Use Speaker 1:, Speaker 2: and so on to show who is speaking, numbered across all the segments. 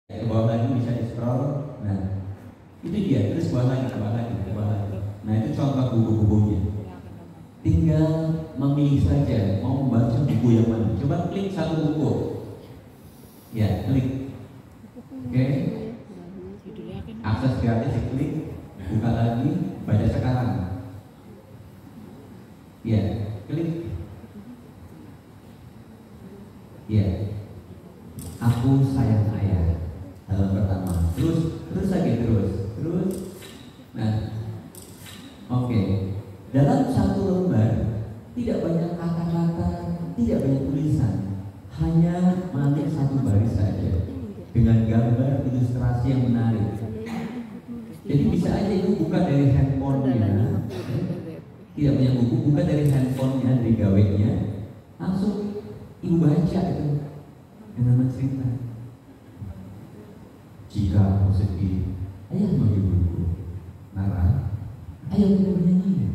Speaker 1: ke bawah lagi bisa di scroll. Nah, itu dia, terus ke bawah lagi, ke bawah lagi, ke bawah lagi. Nah, itu contoh buku-bukunya. Tinggal memilih saja mau membaca buku yang mana. Coba klik satu buku. Ya, klik. Oke. Akses gratis, klik. Buka lagi, baca sekarang. Ya, klik. Ya. Aku sayang ayah. Halaman pertama. Terus lagi terus. Nah, oke. Dalam satu lembar tidak banyak kata-kata, tidak banyak tulisan, hanya Malik satu baris saja dengan gambar ilustrasi yang menarik. Jadi bisa aja itu buka dari handphonenya, tidak punya buku, buka dari handphonenya, dari gawainya, langsung ibu baca itu dengan mencerita. Jika aku sedih, ayah menghibur marah, ayah mau bernyanyi,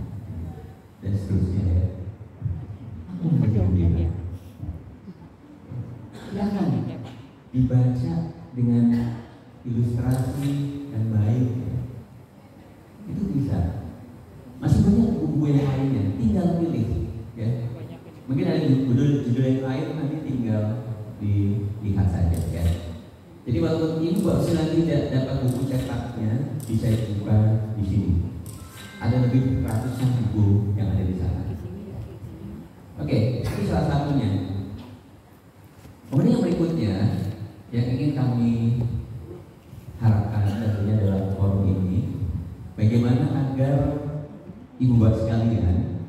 Speaker 1: dan seterusnya ya. Aku menghibur. Silakan dibaca dengan ilustrasi dan baik. Itu bisa. Masih banyak buku yang lainnya, tinggal pilih ya. Mungkin ada judul yang lain, nanti tinggal dilihat saja ya. Jadi walaupun ibu nanti tidak dapat buku cetaknya, bisa buka di sini. Ada lebih ratusan buku yang ada di sana. Oke, ini salah satunya. Kemudian yang berikutnya yang ingin kami harapkan tentunya dalam forum ini, bagaimana agar ibu bapak sekalian,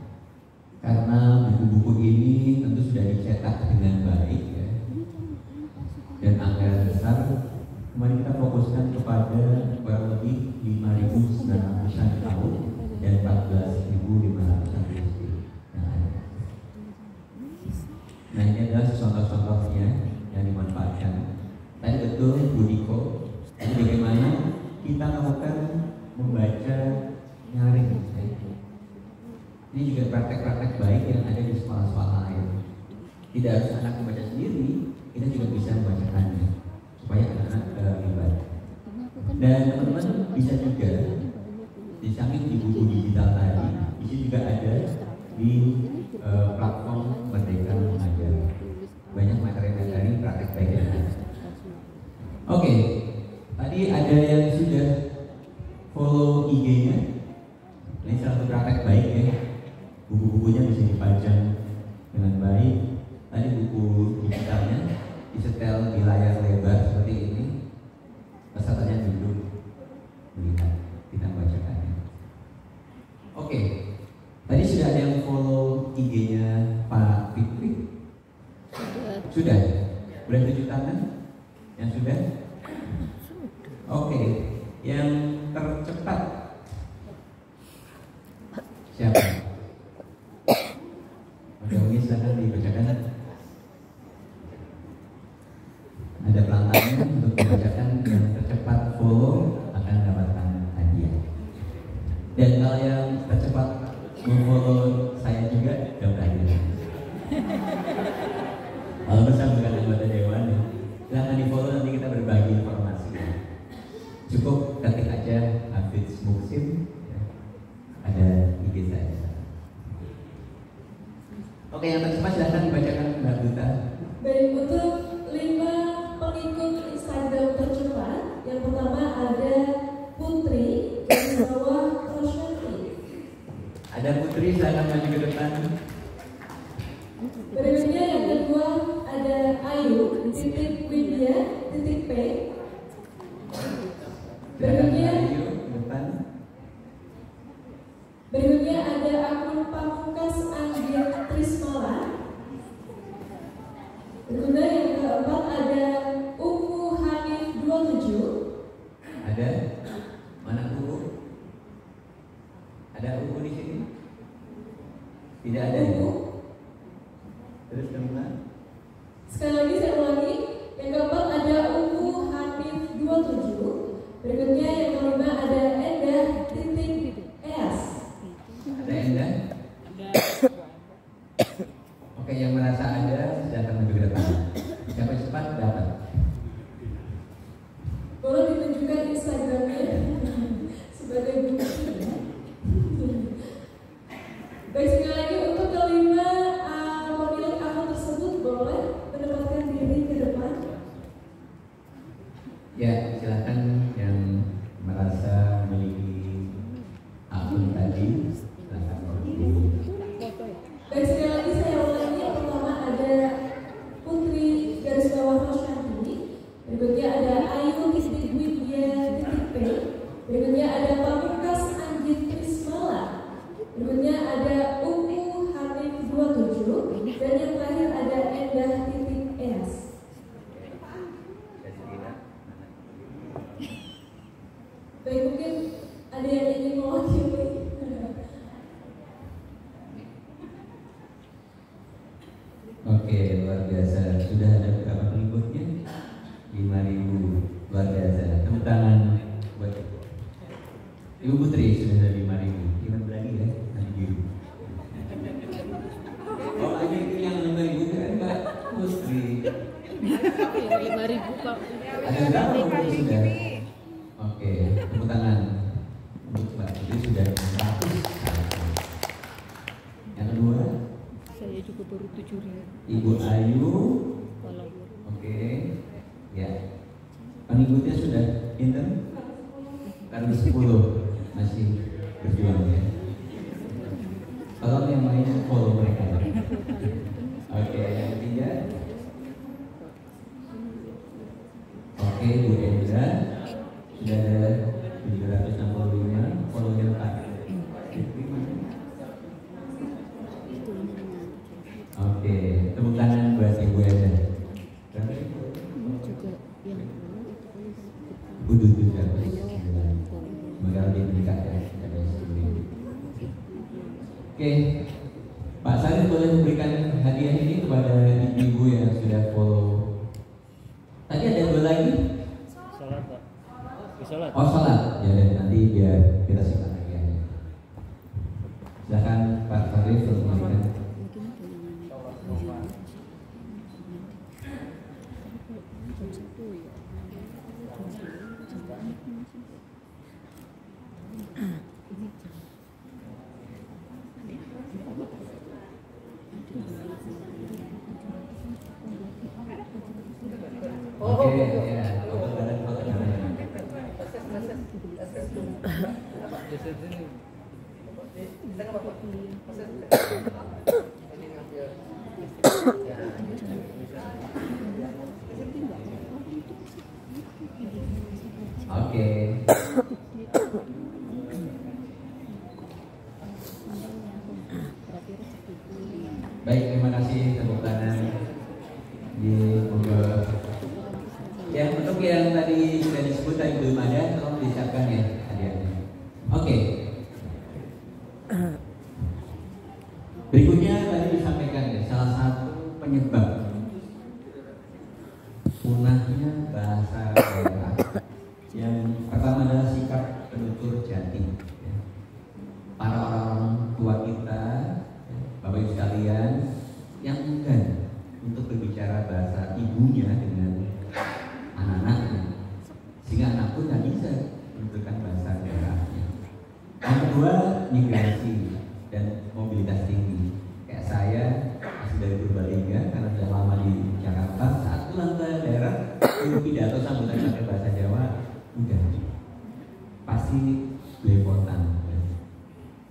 Speaker 1: karena buku-buku ini tentu sudah dicetak dengan baik ya, dan anggaran besar, kemarin kita fokuskan kepada kurang lebih 5.900-an tahun dan 14.500-an istri yang ada. Nah, ini adalah contoh-contohnya yang dimanfaatkan. Tadi betul Bu Diko, jadi bagaimana kita lakukan membaca nyaring. Ini juga praktek-praktek baik yang ada di sekolah-sekolah lain. Tidak harus anak membaca sendiri, kita juga bisa membacakannya supaya anak-anak terlibat. Dan teman-teman bisa juga di samping di buku digital tadi, di sini juga ada di platform Merdeka Mengajar. Banyak materi-materi praktek baik yang ada. Oke, tadi ada yang sudah follow IG-nya. Ini salah satu praktek baik ya. Buku-bukunya bisa dipajang dengan baik. Tadi buku digitalnya disetel di layar lebar seperti ini. Pesertanya duduk melihat kita membacakannya. Oke, tadi sudah ada yang follow IG-nya Pak Fikri? Sudah? Boleh tunjuk tangan? Yang sudah? Oke, yang tercepat siapa? Oke, mungkin silakan dibacakan. Ada pelantannya untuk dibacakan, yang tercepat follow akan mendapatkan hadiah. Dan kalau yang tercepat memfollow saya juga dapat hadiah. Kalau bersama bukan anggota dewan, silahkan di follow, nanti kita berbagi informasi. Cukup ketik aja Hafiz Muksim ya. Ada IG saya. Oke, yang tercepat silahkan dibacakan Mbak Duta.
Speaker 2: Baik, untuk 5 pengikut Instagram tercepat, yang pertama ada Putri dari bawah Roshanti.
Speaker 1: Ada Putri, silahkan maju ke depan.
Speaker 2: Berikutnya yang kedua ada Ayu titik Widya titik P. Berikutnya ada akun Pamungkas Anggit Trismala. Berikutnya yang keempat ada Umu Hanif 27.
Speaker 1: Ada? Mana Umu? Ada Umu di sini? Tidak ada Umu. Terus kelima?
Speaker 2: Sekali lagi saya ulangi. Yang keempat ada Umu Hanif 27. Berikutnya yang kelima ada Endah titik ES.
Speaker 1: Ada Endah? Oke, yang merasa ada silahkan maju ke depan. Siapa cepat dapat. Ya, silakan yang merasa memiliki akun tadi, silakan.
Speaker 2: Baik, sekali lagi saya ulangi. Yang pertama ada Putri garis bawah Roshanti, berikutnya ada Ayu titik Widya titik P, berikutnya ada Pamungkas Anggit Trismala, berikutnya ada Ungu Hanif 27, dan yang terakhir ada Endah titik ES. Baik, mungkin ada yang ingin mewakili.
Speaker 1: Oke, luar biasa. Sudah ada berapa pengikutnya? 5.000, luar biasa. Tepuk tangan buat Ibu Putri sudah ada 5.000. Gimana lagi ya? Nanti biru. Oh, lagi itu yang 5.000 kan Mbak Putri.
Speaker 3: 5.000 Pak.
Speaker 1: Ada berapa Putri sudah? Oke, tepuk tangan untuk Mbak Putri sudah 100. Yang kedua,
Speaker 3: Saya juga baru 7.000.
Speaker 1: Ibu Ayu. Oke, ya. Pengikutnya sudah pinter? Kan 10 masih berjuang ya. Kalau yang lain follow mereka. Oke, yang ketiga. Oke, Bu Endra sudah ada 765 follow-nya Pak. Oke, tepuk tangan buat Ibu Endra.
Speaker 3: Juga yang
Speaker 1: Butuh juga. Semoga lebih meningkat ya. Oke, Pak Sarif boleh memberikan hadiah ini kepada ibu-ibu yang sudah follow. Tadi ada dua lagi?
Speaker 4: Salat Pak. Salat.
Speaker 1: Oh salat. Ya nanti biar kita simpan hadiahnya. Silakan Pak Sarif untuk memberikan. Oke, ya. Oke. Baik, terima kasih tepuk tangan di Moga. Ya, untuk yang tadi sudah disebut tadi belum ada, tolong disiapkan ya hadiahnya. Oke. Berikutnya tadi disampaikan ya, salah satu penyebab punahnya bahasa daerah. Yang pertama adalah sikap penutur jati. Para orang tua kita, Bapak Ibu sekalian, yang enggan untuk berbicara bahasa ibunya dengan anak-anaknya, sehingga anak pun tidak bisa menuturkan bahasa daerahnya. Yang kedua, migrasi dan mobilitas tinggi. Kayak saya asli dari Purbalingga karena sudah lama di Jakarta, saat pulang ke daerah itu pidato sambutan pakai bahasa Jawa udah pasti belepotan.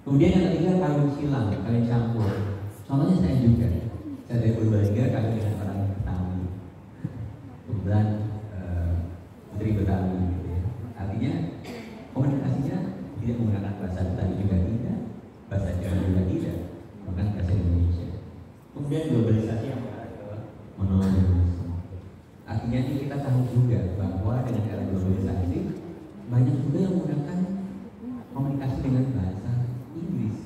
Speaker 1: Kemudian yang ketiga kawin silang, kawin campur. Contohnya saya juga, saya dari Purbalingga kawin dengan orang Betawi, kebetulan putri Betawi gitu ya. Artinya komunikasinya tidak menggunakan bahasa Betawi juga tidak, bahasa Jawa juga tidak, bukan bahasa Indonesia. Kemudian globalisasi yang monolingualisme. Artinya ini kita tahu juga bahwa dengan era globalisasi banyak juga yang menggunakan komunikasi dengan bahasa Inggris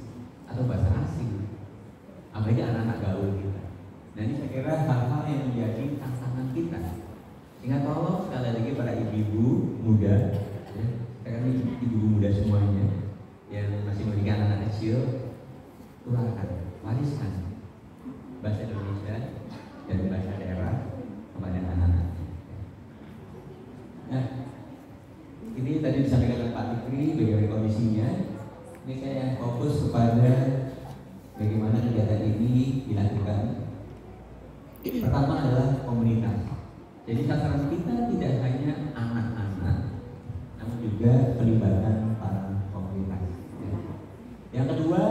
Speaker 1: atau bahasa asing, apalagi anak-anak gaul kita. Nah ini saya kira hal-hal yang menjadi tantangan kita. Sehingga tolong sekali lagi para ibu-ibu muda, ya, karena ibu-ibu muda semuanya yang masih memiliki anak-anak kecil, tularkan, wariskan bahasa Indonesia dan bahasa daerah kepada anak-anak. Nah, ini tadi disampaikan oleh Pak Fikri bagaimana kondisinya. Ini saya fokus kepada bagaimana kegiatan ini dilakukan. Pertama adalah komunitas. Jadi sasaran kita tidak hanya anak juga pelibatan para komunitas. Ya. Yang kedua,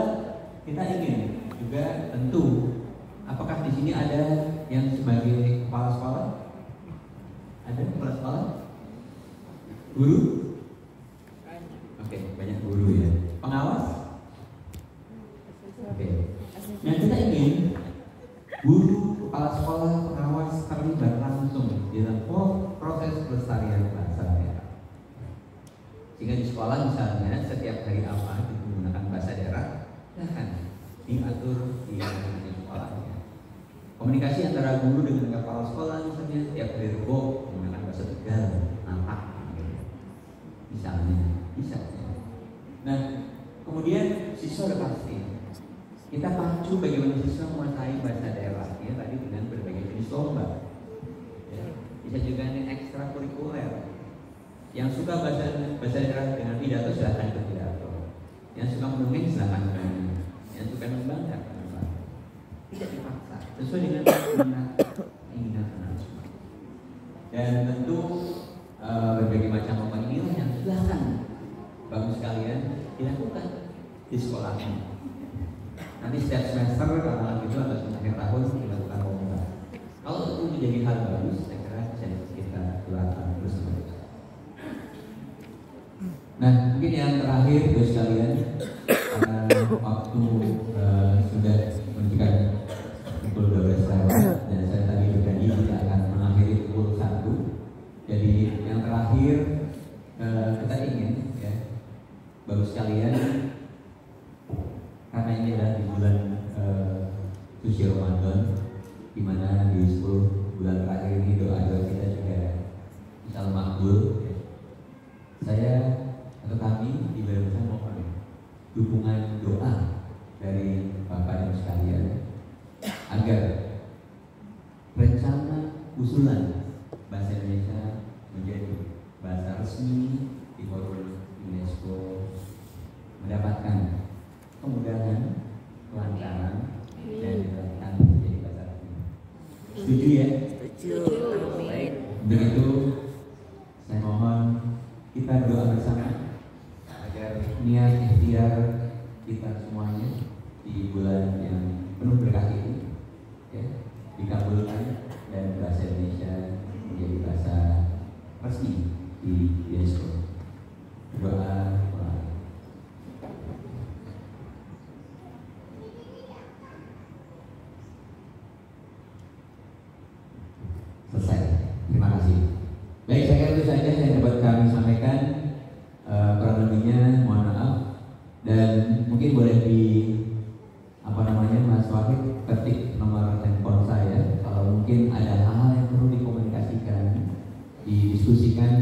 Speaker 1: kita ingin juga tentu, apakah di sini ada yang sebagai kepala sekolah? Ada kepala sekolah? Guru? Oke, banyak guru ya. Pengawas? Oke. Nah, kita ingin guru, kepala sekolah, pengawas terlibat langsung di dalam proses pelestarian bahasa daerah. Sehingga di sekolah misalnya setiap hari apa menggunakan bahasa daerah, silahkan diatur di sekolahnya. Komunikasi antara guru dengan kepala sekolah misalnya setiap hari Rebo menggunakan bahasa Tegal, nampak, misalnya bisa. Nah, kemudian siswa udah pasti kita pacu bagaimana siswa menguasai bahasa daerah ya tadi dengan berbagai jenis lomba. Ya, bisa juga ini ekstrakurikuler. Yang suka bahasa daerah dengan pidato silahkan ikut pidato. Yang suka mendongeng silahkan mendongeng. Yang suka membanggakan tidak dipaksa sesuai dengan keinginan anak semua. Dan tentu berbagai macam lomba inilah yang silahkan bagus sekalian dilakukan di sekolahnya. Nanti setiap semester kalau gitu atau akhir tahun dilakukan lomba. Kalau itu menjadi hal bagus, saya kira bisa kita lakukan terus menerus. Nah, mungkin yang terakhir guys sekalian, karena waktu sudah menunjukkan pukul 12 lewat dan saya tadi berjanji tidak akan mengakhiri pukul 1. Jadi yang terakhir kita ingin ya, bagus sekalian, karena ini adalah di bulan suci Ramadan, di mana di 10 bulan terakhir ini doa-doa kita juga insya Allah makbul. Ya. Saya atau kami di Balai mohon dukungan doa dari Bapak Ibu sekalian agar rencana usulan bahasa Indonesia menjadi bahasa resmi di forum UNESCO mendapatkan kemudahan, kelancaran, dan diterapkan menjadi bahasa resmi. Setuju ya?
Speaker 3: Setuju. Amin.
Speaker 1: Untuk itu saya mohon kita berdoa bersama agar niat ikhtiar kita semuanya di bulan yang penuh berkah ini ya, dikabulkan dan bahasa Indonesia menjadi bahasa resmi di UNESCO. Doa. Selesai. Terima kasih. Baik, saya kira itu saja yang dapat kami sampaikan. Kurang lebihnya mohon maaf. Dan mungkin boleh di Mas Wahid ketik nomor handphone saya. Kalau mungkin ada hal-hal yang perlu dikomunikasikan, didiskusikan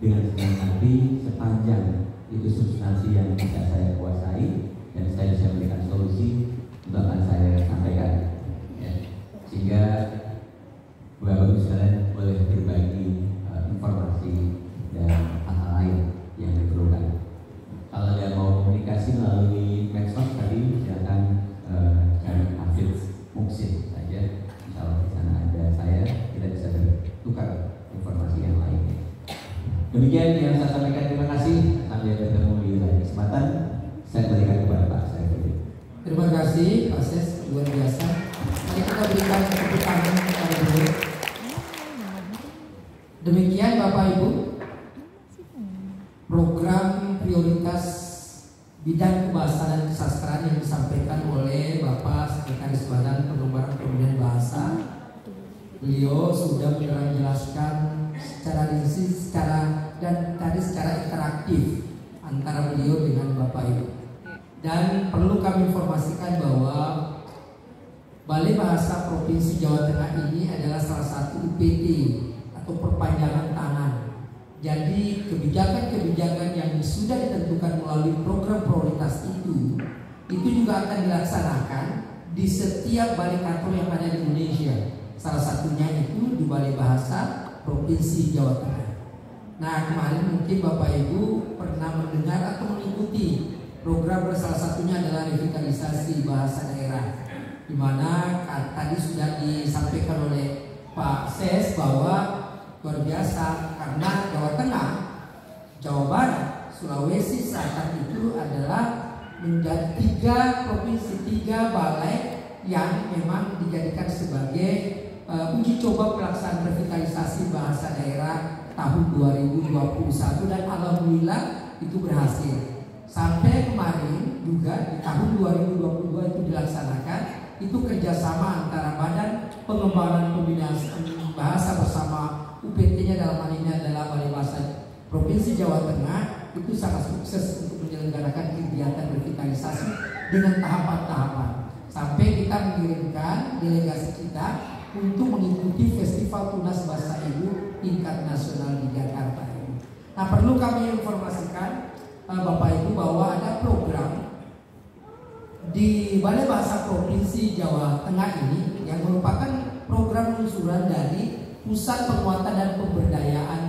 Speaker 1: dengan senang hati sepanjang itu substansi yang bisa saya kuasai dan saya bisa memberikan solusi untuk akan saya sampaikan. Ya. Sehingga Bapak Ibu sekalian boleh berbagi informasi dan hal-hal lain yang diperlukan. Kalau ada mau komunikasi melalui medsos tadi, silakan cari Hafiz Muksin saja. Insya Allah di sana ada saya, kita bisa bertukar informasi yang lainnya. Demikian yang saya sampaikan. Terima kasih. Sampai bertemu di lain kesempatan. Saya berikan kepada Pak Saiful.
Speaker 5: Terima kasih Pak Ses, luar biasa. Mari kita berikan tepuk tangan kepada beliau. Demikian Bapak Ibu, program prioritas bidang kebahasaan dan kesastraan yang disampaikan oleh Bapak Sekretaris Badan Pengembangan Pembinaan Bahasa. Beliau sudah menjelaskan secara rinci, dan tadi secara interaktif antara beliau dengan Bapak Ibu. Dan perlu kami informasikan bahwa Balai Bahasa Provinsi Jawa Tengah ini adalah salah satu UPT atau perpanjangan tangan. Jadi kebijakan-kebijakan yang sudah ditentukan melalui program prioritas itu juga akan dilaksanakan di setiap balai kantor yang ada di Indonesia. Salah satunya itu di Balai Bahasa Provinsi Jawa Tengah. Nah, kemarin mungkin Bapak Ibu pernah mendengar atau mengikuti program salah satunya adalah revitalisasi bahasa daerah, di mana tadi sudah disampaikan oleh Pak Ses bahwa luar biasa karena Jawa Tengah, Jawa Barat, Sulawesi Selatan itu adalah menjadi 3 provinsi, 3 balai yang memang dijadikan sebagai uji coba pelaksanaan revitalisasi bahasa daerah tahun 2021 dan alhamdulillah itu berhasil. Sampai kemarin juga di tahun 2022 itu dilaksanakan, itu kerjasama antara Badan Pengembangan Pembinaan Bahasa bersama UPT-nya dalam hal ini adalah Balai Bahasa Provinsi Jawa Tengah, itu sangat sukses untuk menyelenggarakan kegiatan revitalisasi dengan tahapan-tahapan. Sampai kita mengirimkan delegasi kita untuk mengikuti Festival Tunas Bahasa Ibu tingkat nasional di Jakarta ini. Nah, perlu kami informasikan Bapak Ibu bahwa ada program di Balai Bahasa Provinsi Jawa Tengah ini yang merupakan program lulusan dari Pusat Penguatan dan Pemberdayaan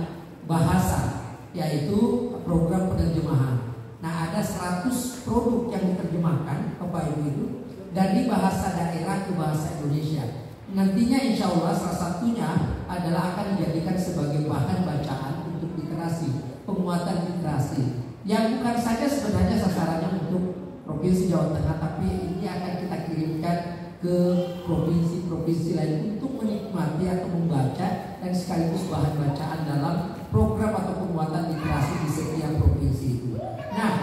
Speaker 5: Bahasa, yaitu program penerjemahan. Nah, ada 100 produk yang diterjemahkan Bapak Ibu itu dari bahasa daerah ke bahasa Indonesia. Nantinya insya Allah salah satunya adalah akan dijadikan sebagai bahan bacaan untuk literasi, penguatan literasi, yang bukan saja sebenarnya sasarannya untuk Provinsi Jawa Tengah, tapi ini akan kita kirimkan ke provinsi-provinsi lain untuk menikmati atau membaca dan sekaligus bahan bacaan dalam program atau penguatan literasi di setiap provinsi itu. Nah,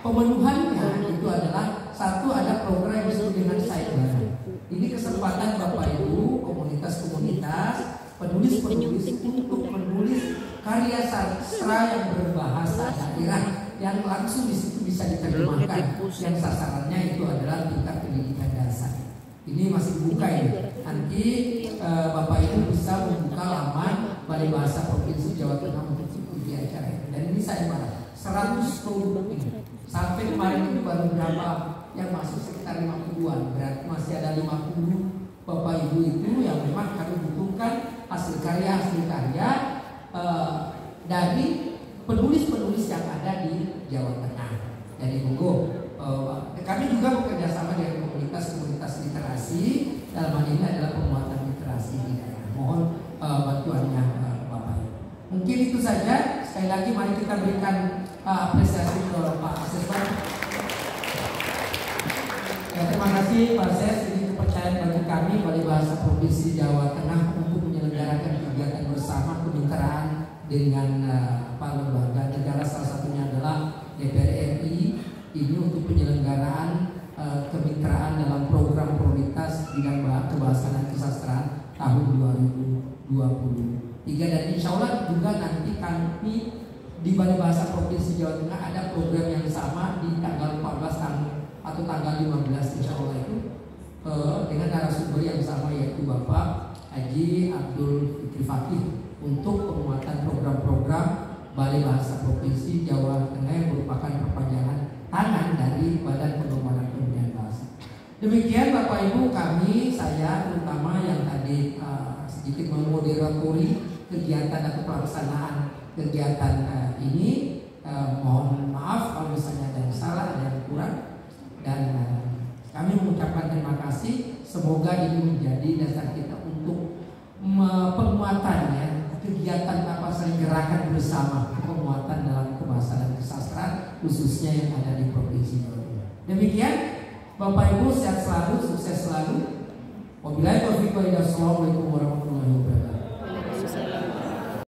Speaker 5: pemenuhannya itu adalah satu, ada program yang disebut dengan sayembara. Ini kesempatan Bapak Ibu, komunitas-komunitas, penulis-penulis untuk menulis karya sastra yang berbahasa daerah yang langsung di situ bisa diterjemahkan. Yang sasarannya itu adalah tingkat pendidikan dasar. Ini masih buka ini. Nanti Bapak Ibu bisa membuka laman Balai Bahasa Provinsi Jawa Tengah untuk ikuti acara ini. Dan ini saya marah 100 produk ini. Sampai kemarin itu baru berapa yang masuk, sekitar 50-an. Berarti masih ada 50 Bapak Ibu itu yang memang kami butuhkan hasil karya dari penulis-penulis yang ada di Jawa Tengah. Jadi monggo, kami juga bekerja sama dengan komunitas-komunitas literasi. Dalam hal ini adalah penguatan literasi di daerah. Mohon bantuannya Bapak Ibu. Mungkin itu saja. Sekali lagi mari kita berikan apresiasi ke Pak Asesor. Ya, terima kasih Pak Ses. Ini kepercayaan bagi kami Balai Bahasa Provinsi Jawa Tengah untuk menyelenggarakan kegiatan bersama kemitraan dengan lembaga negara, salah satunya adalah DPR RI ini untuk penyelenggaraan kemitraan dalam program prioritas bidang kebahasaan dan kesastraan tahun 2023. Dan insya Allah juga nanti kami di Balai Bahasa Provinsi Jawa Tengah ada program yang sama di tanggal 14 atau tanggal 15 insya Allah itu dengan narasumber yang sama, yaitu Bapak Haji Abdul Fikri Fakih, untuk penguatan program-program Balai Bahasa Provinsi Jawa Tengah yang merupakan perpanjangan tangan dari Badan Pengembangan Pembinaan Bahasa. Demikian Bapak Ibu, saya terutama yang tadi sedikit memoderatori kegiatan atau pelaksanaan kegiatan ini. Mohon maaf kalau misalnya ada yang salah, ada yang kurang, dan kami mengucapkan terima kasih. Semoga ini menjadi dasar kita untuk penguatannya, kegiatan gerakan bersama penguatan dalam kebahasaan dan kesastraan khususnya yang ada di Provinsi Jawa Tengah. Demikian Bapak Ibu, sehat selalu, sukses selalu. Wabillahi taufiq wal hidayah. Assalamualaikum warahmatullahi wabarakatuh.